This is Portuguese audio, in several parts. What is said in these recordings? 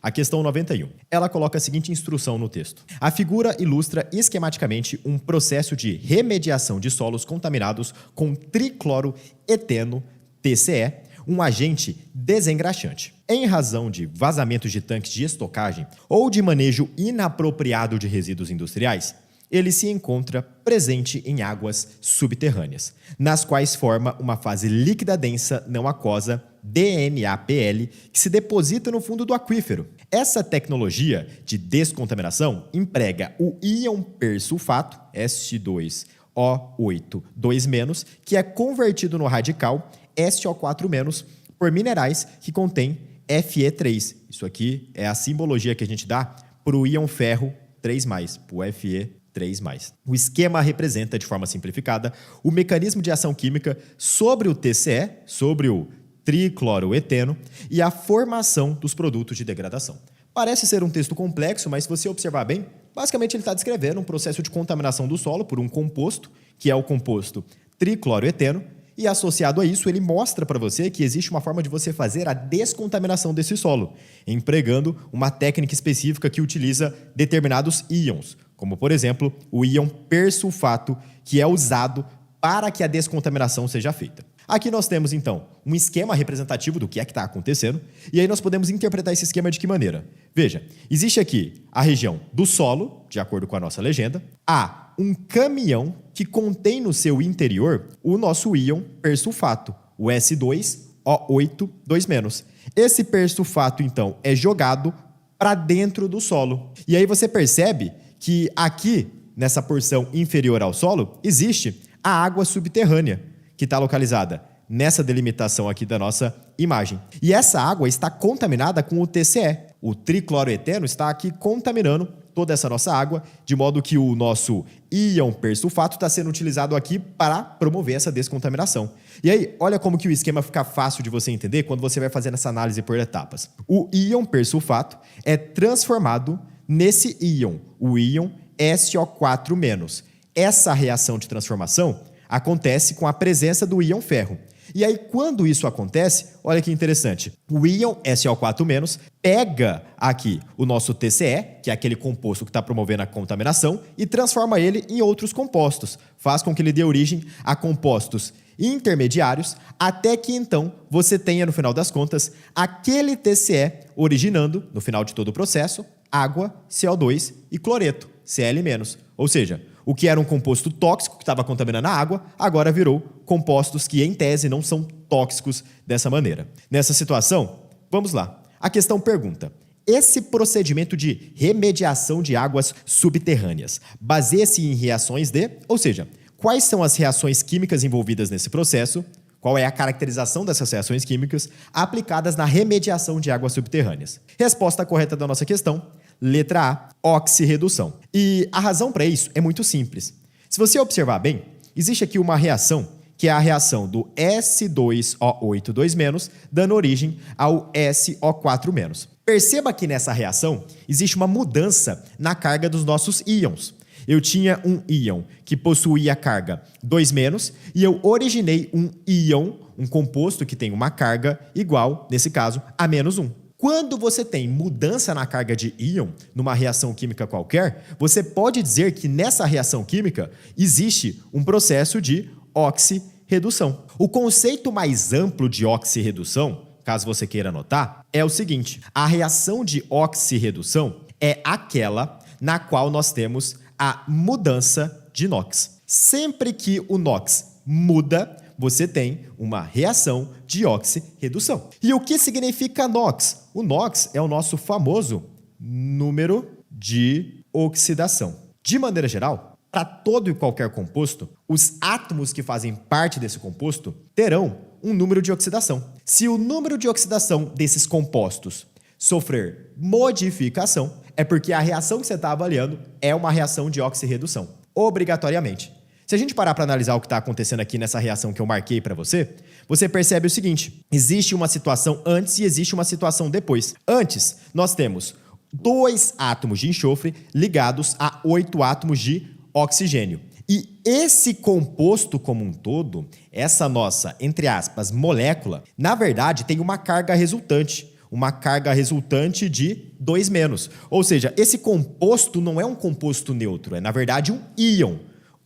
A questão 91. Ela coloca a seguinte instrução no texto. A figura ilustra esquematicamente um processo de remediação de solos contaminados com tricloroeteno, TCE, um agente desengraxante. Em razão de vazamentos de tanques de estocagem ou de manejo inapropriado de resíduos industriais, ele se encontra presente em águas subterrâneas, nas quais forma uma fase líquida densa não aquosa, DNAPL, que se deposita no fundo do aquífero. Essa tecnologia de descontaminação emprega o íon persulfato, S2O8, que é convertido no radical SO4- por minerais que contêm Fe3. Isso aqui é a simbologia que a gente dá para o íon ferro 3+, para o Fe3+. O esquema representa, de forma simplificada, o mecanismo de ação química sobre o TCE, sobre o tricloroeteno, e a formação dos produtos de degradação. Parece ser um texto complexo, mas se você observar bem, basicamente ele está descrevendo um processo de contaminação do solo por um composto, que é o composto tricloroeteno, e associado a isso, ele mostra para você que existe uma forma de você fazer a descontaminação desse solo, empregando uma técnica específica que utiliza determinados íons, como, por exemplo, o íon persulfato, que é usado para que a descontaminação seja feita. Aqui nós temos, então, um esquema representativo do que é que está acontecendo, e aí nós podemos interpretar esse esquema de que maneira? Veja, existe aqui a região do solo, de acordo com a nossa legenda, há um caminhão que contém no seu interior o nosso íon persulfato, o S2O8-. Esse persulfato, então, é jogado para dentro do solo. E aí você percebe que aqui, nessa porção inferior ao solo, existe a água subterrânea, que está localizada nessa delimitação aqui da nossa imagem. E essa água está contaminada com o TCE. O tricloroeteno está aqui contaminando toda essa nossa água, de modo que o nosso íon persulfato está sendo utilizado aqui para promover essa descontaminação. E aí, olha como que o esquema fica fácil de você entender quando você vai fazendo essa análise por etapas. O íon persulfato é transformado nesse íon, o íon SO4-. Essa reação de transformação acontece com a presença do íon ferro. E aí, quando isso acontece, olha que interessante, o íon SO4- pega aqui o nosso TCE, que é aquele composto que está promovendo a contaminação, e transforma ele em outros compostos. Faz com que ele dê origem a compostos intermediários, até que então você tenha, no final das contas, aquele TCE originando, no final de todo o processo, água, CO2 e cloreto, Cl-. Ou seja, o que era um composto tóxico que estava contaminando a água, agora virou compostos que, em tese, não são tóxicos dessa maneira. Nessa situação, vamos lá. A questão pergunta: esse procedimento de remediação de águas subterrâneas baseia-se em reações de... Ou seja, quais são as reações químicas envolvidas nesse processo? Qual é a caracterização dessas reações químicas aplicadas na remediação de águas subterrâneas? Resposta correta da nossa questão: letra A, oxirredução. E a razão para isso é muito simples. Se você observar bem, existe aqui uma reação, que é a reação do S2O8-, dando origem ao SO4-. Perceba que nessa reação existe uma mudança na carga dos nossos íons. Eu tinha um íon que possuía carga 2-, e eu originei um íon, um composto que tem uma carga igual, nesse caso, a -1. Quando você tem mudança na carga de íon numa reação química qualquer, você pode dizer que nessa reação química existe um processo de oxirredução. O conceito mais amplo de oxirredução, caso você queira anotar, é o seguinte: a reação de oxirredução é aquela na qual nós temos a mudança de NOx. Sempre que o NOx muda, você tem uma reação de oxirredução. E o que significa NOx? O NOx é o nosso famoso número de oxidação. De maneira geral, para todo e qualquer composto, os átomos que fazem parte desse composto terão um número de oxidação. Se o número de oxidação desses compostos sofrer modificação, é porque a reação que você está avaliando é uma reação de oxirredução, obrigatoriamente. Se a gente parar para analisar o que está acontecendo aqui nessa reação que eu marquei para você, você percebe o seguinte: existe uma situação antes e existe uma situação depois. Antes, nós temos 2 átomos de enxofre ligados a 8 átomos de oxigênio. E esse composto como um todo, essa nossa, entre aspas, molécula, na verdade tem uma carga resultante, uma carga resultante de 2-. Ou seja, esse composto não é um composto neutro, é na verdade um íon.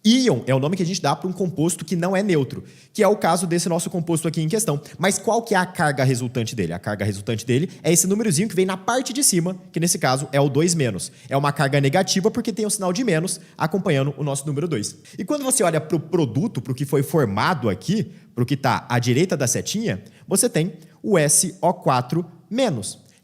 Íon é o nome que a gente dá para um composto que não é neutro, que é o caso desse nosso composto aqui em questão. Mas qual que é a carga resultante dele? A carga resultante dele é esse númerozinho que vem na parte de cima, que nesse caso é o 2-. É uma carga negativa porque tem o sinal de menos acompanhando o nosso número 2. E quando você olha para o produto, para o que foi formado aqui, para o que está à direita da setinha, você tem o SO4-,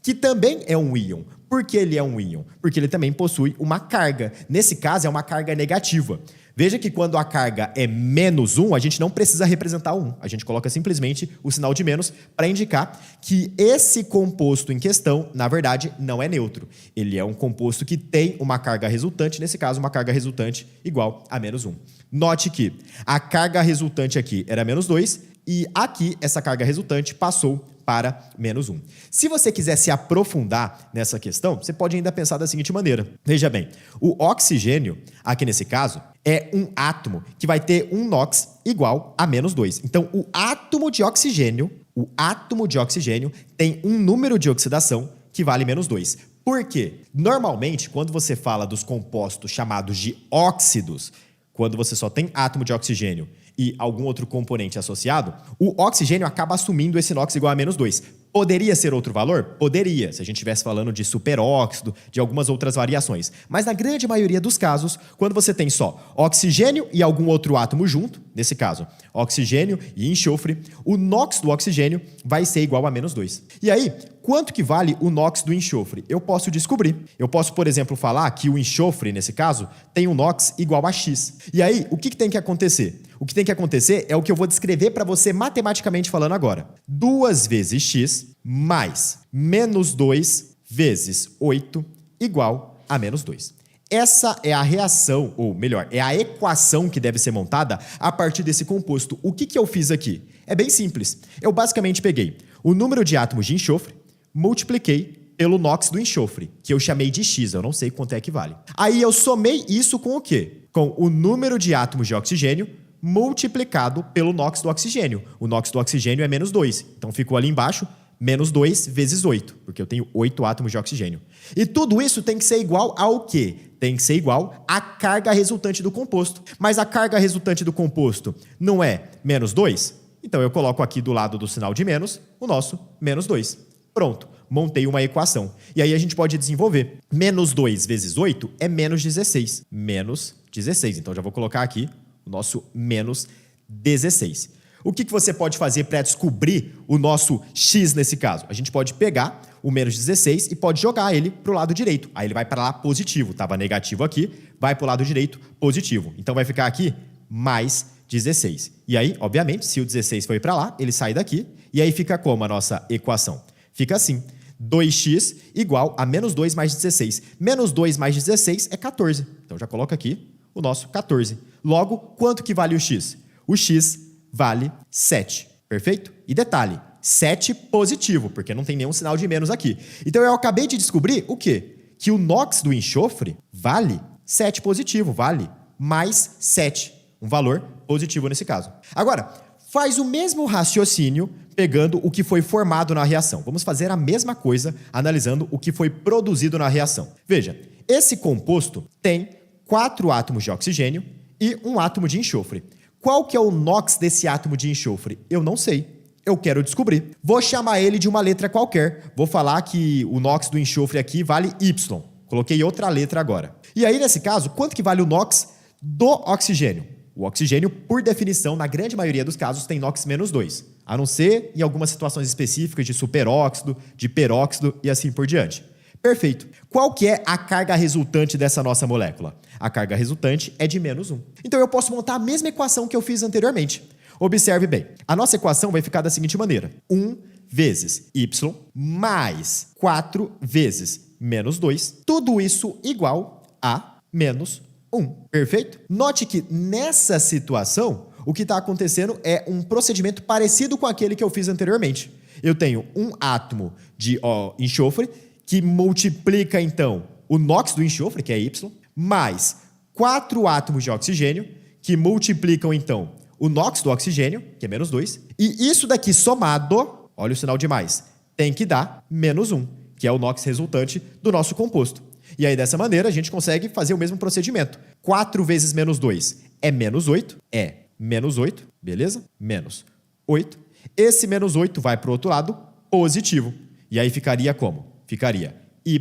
que também é um íon. Por que ele é um íon? Porque ele também possui uma carga. Nesse caso, é uma carga negativa. Veja que quando a carga é -1, a gente não precisa representar 1. A gente coloca simplesmente o sinal de menos para indicar que esse composto em questão, na verdade, não é neutro. Ele é um composto que tem uma carga resultante, nesse caso, uma carga resultante igual a -1. Note que a carga resultante aqui era -2 e aqui essa carga resultante passou para -1. Se você quiser se aprofundar nessa questão, você pode ainda pensar da seguinte maneira. Veja bem, o oxigênio, aqui nesse caso, é um átomo que vai ter um NOx igual a -2. Então, o átomo de oxigênio tem um número de oxidação que vale -2. Por quê? Normalmente, quando você fala dos compostos chamados de óxidos, quando você só tem átomo de oxigênio e algum outro componente associado, o oxigênio acaba assumindo esse NOx igual a -2. Poderia ser outro valor? Poderia, se a gente estivesse falando de superóxido, de algumas outras variações. Mas na grande maioria dos casos, quando você tem só oxigênio e algum outro átomo junto, nesse caso, oxigênio e enxofre, o NOx do oxigênio vai ser igual a -2. E aí, quanto que vale o NOx do enxofre? Eu posso descobrir. Eu posso, por exemplo, falar que o enxofre, nesse caso, tem um NOx igual a X. E aí, o que tem que acontecer? O que tem que acontecer é o que eu vou descrever para você matematicamente falando agora. 2 vezes x mais -2 vezes 8 igual a -2. Essa é a reação, ou melhor, é a equação que deve ser montada a partir desse composto. O que eu fiz aqui? É bem simples. Eu basicamente peguei o número de átomos de enxofre, multipliquei pelo NOx do enxofre, que eu chamei de X, eu não sei quanto é que vale. Aí eu somei isso com o quê? Com o número de átomos de oxigênio multiplicado pelo NOx do oxigênio. O NOx do oxigênio é -2, então ficou ali embaixo -2 vezes 8, porque eu tenho 8 átomos de oxigênio. E tudo isso tem que ser igual ao quê? Tem que ser igual à carga resultante do composto. Mas a carga resultante do composto não é -2? Então eu coloco aqui do lado do sinal de menos o nosso -2. Pronto, montei uma equação. E aí a gente pode desenvolver. -2 vezes 8 é -16. -16. Então já vou colocar aqui o nosso -16. O que você pode fazer para descobrir o nosso x nesse caso? A gente pode pegar o -16 e pode jogar ele para o lado direito. Aí ele vai para lá positivo. Estava negativo aqui, vai para o lado direito positivo. Então vai ficar aqui mais 16. E aí, obviamente, se o 16 foi para lá, ele sai daqui. E aí fica como a nossa equação? Fica assim. 2x igual a -2 mais 16. -2 mais 16 é 14. Então já coloca aqui o nosso 14. Logo, quanto que vale o x? O x vale 7, perfeito? E detalhe, 7 positivo, porque não tem nenhum sinal de menos aqui. Então eu acabei de descobrir o quê? Que o NOx do enxofre vale 7 positivo, vale mais 7, um valor positivo nesse caso. Agora, faz o mesmo raciocínio pegando o que foi formado na reação. Vamos fazer a mesma coisa analisando o que foi produzido na reação. Veja, esse composto tem 4 átomos de oxigênio e um átomo de enxofre. Qual que é o NOx desse átomo de enxofre? Eu não sei. Eu quero descobrir. Vou chamar ele de uma letra qualquer. Vou falar que o NOx do enxofre aqui vale Y. Coloquei outra letra agora. E aí, nesse caso, quanto que vale o NOx do oxigênio? O oxigênio, por definição, na grande maioria dos casos, tem NOx -2. A não ser em algumas situações específicas de superóxido, de peróxido e assim por diante. Perfeito. Qual que é a carga resultante dessa nossa molécula? A carga resultante é de -1. Então eu posso montar a mesma equação que eu fiz anteriormente. Observe bem. A nossa equação vai ficar da seguinte maneira. 1 vezes y mais 4 vezes -2. Tudo isso igual a -1. Perfeito? Note que nessa situação, o que está acontecendo é um procedimento parecido com aquele que eu fiz anteriormente. Eu tenho um átomo de enxofre que multiplica, então, o NOx do enxofre, que é Y, mais 4 átomos de oxigênio, que multiplicam, então, o NOx do oxigênio, que é -2, e isso daqui somado, olha o sinal de mais, tem que dar -1, que é o NOx resultante do nosso composto. E aí, dessa maneira, a gente consegue fazer o mesmo procedimento. 4 vezes -2 é -8, -8, beleza? -8. Esse -8 vai para o outro lado, positivo. E aí ficaria como? Ficaria y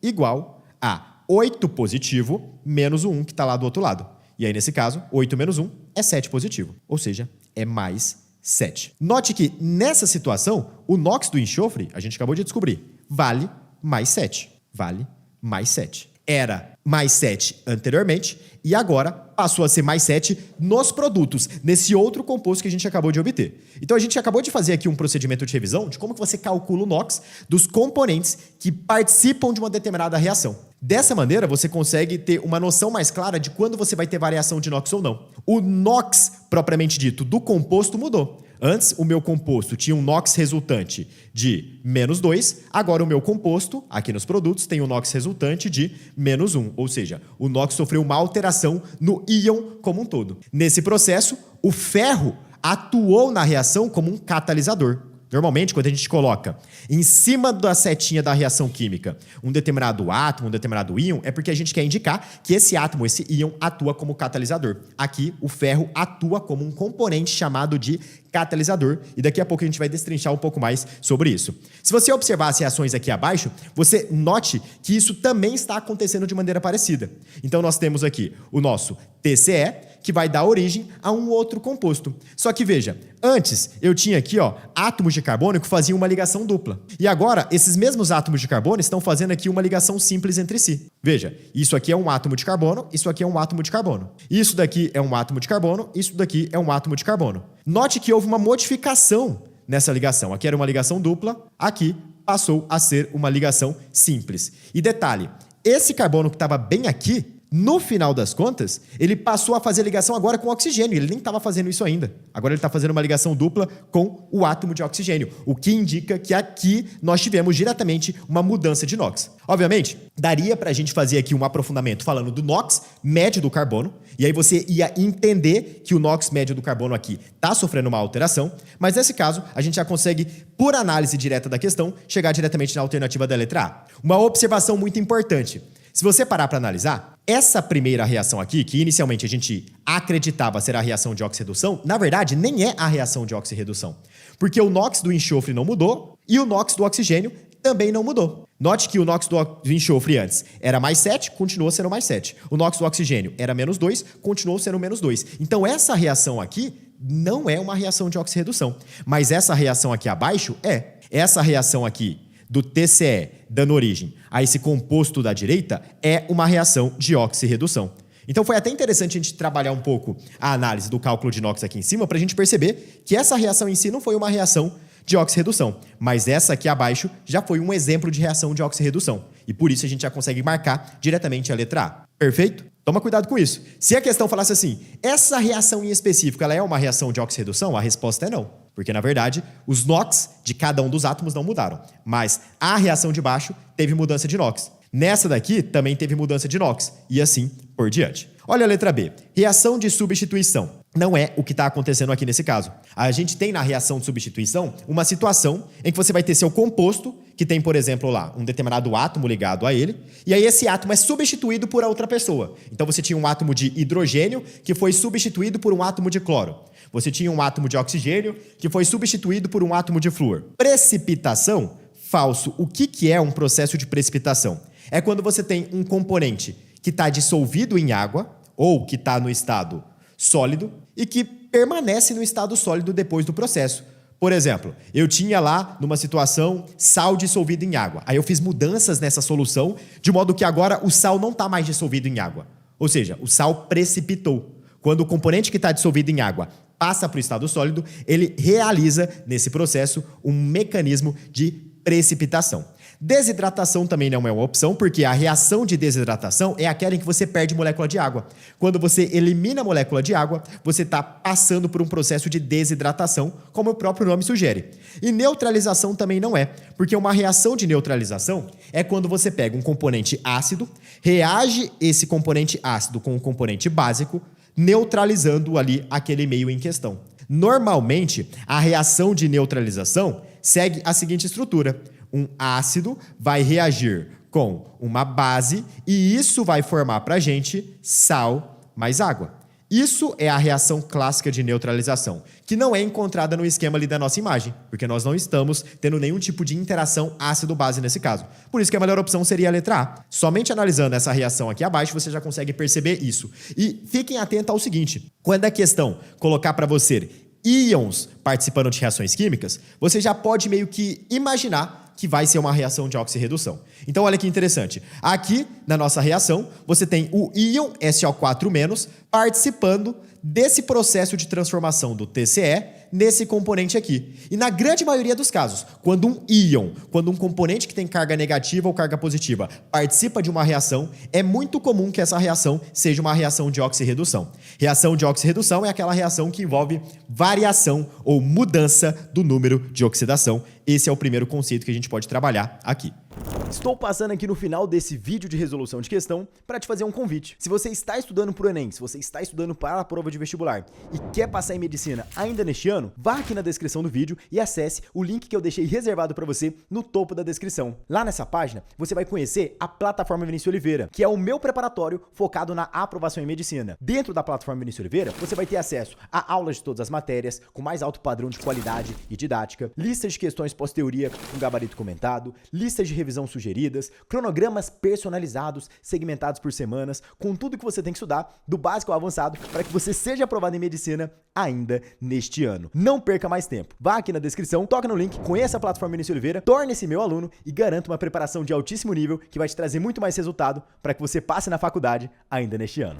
igual a 8 positivo menos o 1 que está lá do outro lado. E aí, nesse caso, 8 menos 1 é 7 positivo, ou seja, é mais 7. Note que, nessa situação, o NOx do enxofre, a gente acabou de descobrir, vale mais 7. Vale mais 7. Era mais 7 anteriormente e agora passou a ser mais 7 nos produtos, nesse outro composto que a gente acabou de obter. Então, a gente acabou de fazer aqui um procedimento de revisão de como que você calcula o NOx dos componentes que participam de uma determinada reação. Dessa maneira, você consegue ter uma noção mais clara de quando você vai ter variação de NOx ou não. O NOx, propriamente dito, do composto mudou. Antes, o meu composto tinha um NOx resultante de -2, agora o meu composto, aqui nos produtos, tem um NOx resultante de -1, ou seja, o NOx sofreu uma alteração no íon como um todo. Nesse processo, o ferro atuou na reação como um catalisador. Normalmente, quando a gente coloca em cima da setinha da reação química um determinado átomo, um determinado íon, é porque a gente quer indicar que esse átomo, esse íon, atua como catalisador. Aqui, o ferro atua como um componente chamado de catalisador, e daqui a pouco a gente vai destrinchar um pouco mais sobre isso. Se você observar as reações aqui abaixo, você note que isso também está acontecendo de maneira parecida. Então, nós temos aqui o nosso TCE, que vai dar origem a um outro composto. Só que veja, antes eu tinha aqui átomos de carbono que faziam uma ligação dupla. E agora, esses mesmos átomos de carbono estão fazendo aqui uma ligação simples entre si. Veja, isso aqui é um átomo de carbono, isso aqui é um átomo de carbono. Isso daqui é um átomo de carbono, isso daqui é um átomo de carbono. Note que houve uma modificação nessa ligação. Aqui era uma ligação dupla, aqui passou a ser uma ligação simples. E detalhe, esse carbono que estava bem aqui, no final das contas, ele passou a fazer ligação agora com oxigênio. Ele nem estava fazendo isso ainda. Agora ele está fazendo uma ligação dupla com o átomo de oxigênio, o que indica que aqui nós tivemos diretamente uma mudança de NOx. Obviamente, daria para a gente fazer aqui um aprofundamento falando do NOx médio do carbono, e aí você ia entender que o NOx médio do carbono aqui está sofrendo uma alteração, mas nesse caso, a gente já consegue, por análise direta da questão, chegar diretamente na alternativa da letra A. Uma observação muito importante. Se você parar para analisar, essa primeira reação aqui, que inicialmente a gente acreditava ser a reação de oxirredução, na verdade, nem é a reação de oxirredução. Porque o NOx do enxofre não mudou e o NOx do oxigênio também não mudou. Note que o NOx do enxofre antes era mais 7, continuou sendo mais 7. O NOx do oxigênio era -2, continuou sendo -2. Então, essa reação aqui não é uma reação de oxirredução. Mas essa reação aqui abaixo é. Essa reação aqui do TCE, dando origem a esse composto da direita, é uma reação de oxirredução. Então foi até interessante a gente trabalhar um pouco a análise do cálculo de NOx aqui em cima para a gente perceber que essa reação em si não foi uma reação de oxirredução, mas essa aqui abaixo já foi um exemplo de reação de oxirredução. E por isso a gente já consegue marcar diretamente a letra A. Perfeito? Toma cuidado com isso. Se a questão falasse assim, essa reação em específico, ela é uma reação de oxirredução? A resposta é não. Porque, na verdade, os NOx de cada um dos átomos não mudaram. Mas a reação de baixo teve mudança de NOx. Nessa daqui também teve mudança de NOx. E assim por diante. Olha a letra B. Reação de substituição. Não é o que está acontecendo aqui nesse caso. A gente tem na reação de substituição uma situação em que você vai ter seu composto, que tem, por exemplo, lá, um determinado átomo ligado a ele, e aí esse átomo é substituído por outra pessoa. Então você tinha um átomo de hidrogênio que foi substituído por um átomo de cloro. Você tinha um átomo de oxigênio que foi substituído por um átomo de flúor. Precipitação, falso. O que é um processo de precipitação? É quando você tem um componente que está dissolvido em água ou que está no estado sólido e que permanece no estado sólido depois do processo. Por exemplo, eu tinha lá, numa situação, sal dissolvido em água. Aí eu fiz mudanças nessa solução, de modo que agora o sal não está mais dissolvido em água. Ou seja, o sal precipitou. Quando o componente que está dissolvido em água passa para o estado sólido, ele realiza, nesse processo, um mecanismo de precipitação. Desidratação também não é uma opção, porque a reação de desidratação é aquela em que você perde molécula de água. Quando você elimina a molécula de água, você está passando por um processo de desidratação, como o próprio nome sugere. E neutralização também não é, porque uma reação de neutralização é quando você pega um componente ácido, reage esse componente ácido com um componente básico, neutralizando ali aquele meio em questão. Normalmente, a reação de neutralização segue a seguinte estrutura. Um ácido vai reagir com uma base e isso vai formar para a gente sal mais água. Isso é a reação clássica de neutralização, que não é encontrada no esquema ali da nossa imagem, porque nós não estamos tendo nenhum tipo de interação ácido-base nesse caso. Por isso que a melhor opção seria a letra A. Somente analisando essa reação aqui abaixo, você já consegue perceber isso. E fiquem atentos ao seguinte, quando a questão colocar para você íons participando de reações químicas, você já pode meio que imaginar que vai ser uma reação de oxirredução. Então, olha que interessante. Aqui, na nossa reação, você tem o íon SO4- participando desse processo de transformação do TCE nesse componente aqui. E na grande maioria dos casos, quando um íon, quando um componente que tem carga negativa ou carga positiva participa de uma reação, é muito comum que essa reação seja uma reação de oxirredução. Reação de oxirredução é aquela reação que envolve variação ou mudança do número de oxidação. Esse é o primeiro conceito que a gente pode trabalhar aqui. Estou passando aqui no final desse vídeo de resolução de questão para te fazer um convite. Se você está estudando para o Enem, se você está estudando para a prova de vestibular e quer passar em medicina ainda neste ano, vá aqui na descrição do vídeo e acesse o link que eu deixei reservado para você no topo da descrição. Lá nessa página, você vai conhecer a plataforma Vinícius Oliveira, que é o meu preparatório focado na aprovação em medicina. Dentro da plataforma Vinícius Oliveira, você vai ter acesso a aulas de todas as matérias, com mais alto padrão de qualidade e didática, listas de questões pós-teoria com gabarito comentado, listas de revisão sugeridas, cronogramas personalizados, segmentados por semanas, com tudo que você tem que estudar, do básico ao avançado, para que você seja aprovado em medicina ainda neste ano. Não perca mais tempo. Vá aqui na descrição, toca no link, conheça a plataforma Vinícius Oliveira, torne-se meu aluno e garanta uma preparação de altíssimo nível que vai te trazer muito mais resultado para que você passe na faculdade ainda neste ano.